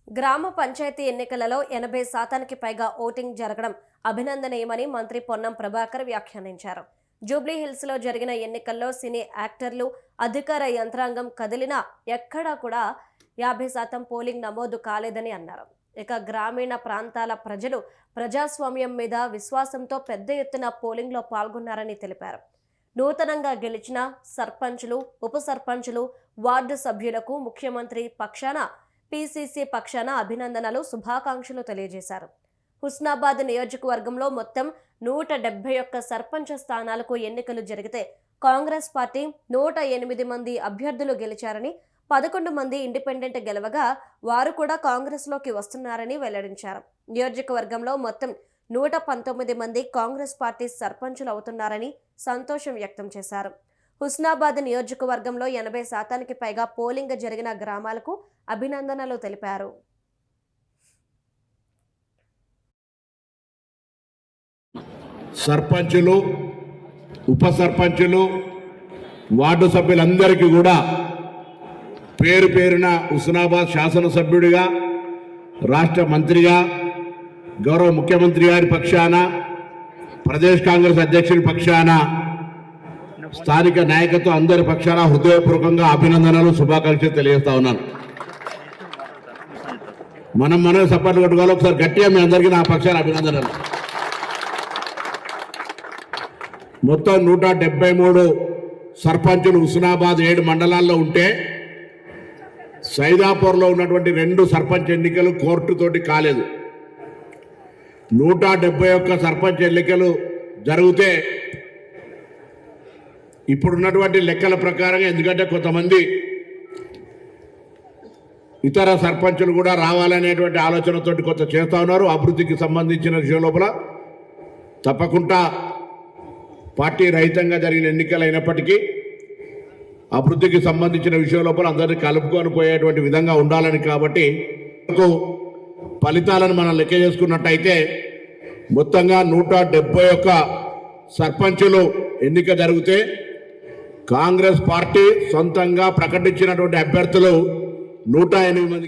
గ్రామ పంచాయతీ ఎన్నికలలో 80% పైగా ఓటింగ్ జరగడం అభినందనీయమని మంత్రి పొన్నం ప్రభాకర్ వ్యాఖ్యానించారు. జూబ్లీ హిల్స్ లో జరిగిన ఎన్నికల్లో సినీ యాక్టర్లు, అధికార యంత్రాంగం కదిలినా ఎక్కడా కూడా 50% పోలింగ్ నమోదు కాలేదని అన్నారు. ఇక గ్రామీణ ప్రాంతాల ప్రజలు ప్రజాస్వామ్యం మీద విశ్వాసంతో పెద్ద ఎత్తున పోలింగ్ లో పాల్గొన్నారని తెలిపారు. నూతనంగా గెలిచిన సర్పంచులు, ఉప సర్పంచులు, వార్డు సభ్యులకు ముఖ్యమంత్రి పక్షాన, పీసీసీ పక్షాన అభినందనలు, శుభాకాంక్షలు తెలియజేశారు. హుస్నాబాద్ నియోజకవర్గంలో మొత్తం 171 సర్పంచ్ స్థానాలకు ఎన్నికలు జరిగితే కాంగ్రెస్ పార్టీ 108 మంది అభ్యర్థులు గెలిచారని, 11 మంది ఇండిపెండెంట్ గెలవగా వారు కూడా కాంగ్రెస్ లోకి వస్తున్నారని వెల్లడించారు. నియోజకవర్గంలో మొత్తం 119 మంది కాంగ్రెస్ పార్టీ సర్పంచులు అవుతున్నారని సంతోషం వ్యక్తం చేశారు. హుస్నాబాద్ నియోజకవర్గంలో 80% పైగా పోలింగ్ జరిగిన గ్రామాలకు అభినందనలు తెలిపారు. సర్పంచులు, ఉప సర్పంచులు, వార్డు సభ్యులందరికీ కూడా పేరు పేరున హుస్నాబాద్ శాసనసభ్యుడిగా, రాష్ట్ర మంత్రిగా, గౌరవ ముఖ్యమంత్రి గారి పక్షాన, ప్రదేశ్ కాంగ్రెస్ అధ్యక్షుడి పక్షాన, స్థానిక నాయకత్వం అందరి పక్షాన హృదయపూర్వకంగా అభినందనలు, శుభాకాంక్షలు తెలియజేస్తా ఉన్నాను. మనం సపోర్ట్ కొట్టుకోవాలి. ఒకసారి గట్టిగా మీ అందరికీ నా పక్షాన అభినందనలు. మొత్తం 173 సర్పంచులు హుస్నాబాద్ 7 మండలాల్లో ఉంటే సైదాపూర్లో ఉన్నటువంటి 2 సర్పంచ్ ఎన్నికలు కోర్టుతోటి కాలేదు. 171 సర్పంచ్ ఎన్నికలు జరిగితే ఇప్పుడున్నటువంటి లెక్కల ప్రకారంగా, ఎందుకంటే కొంతమంది ఇతర సర్పంచులు కూడా రావాలనేటువంటి ఆలోచనతోటి కొంత చేస్తూ ఉన్నారు. అభివృద్ధికి సంబంధించిన విషయం లోపల తప్పకుండా పార్టీ రహితంగా జరిగిన ఎన్నికలు అయినప్పటికీ అభివృద్ధికి సంబంధించిన విషయం లోపల అందరినీ కలుపుకొని పోయేటువంటి విధంగా ఉండాలని, కాబట్టి ఫలితాలను మనం లెక్క చేసుకున్నట్టయితే మొత్తంగా 171 సర్పంచులు ఎన్నిక జరిగితే కాంగ్రెస్ పార్టీ సొంతంగా ప్రకటించినటువంటి అభ్యర్థులు 108 మంది.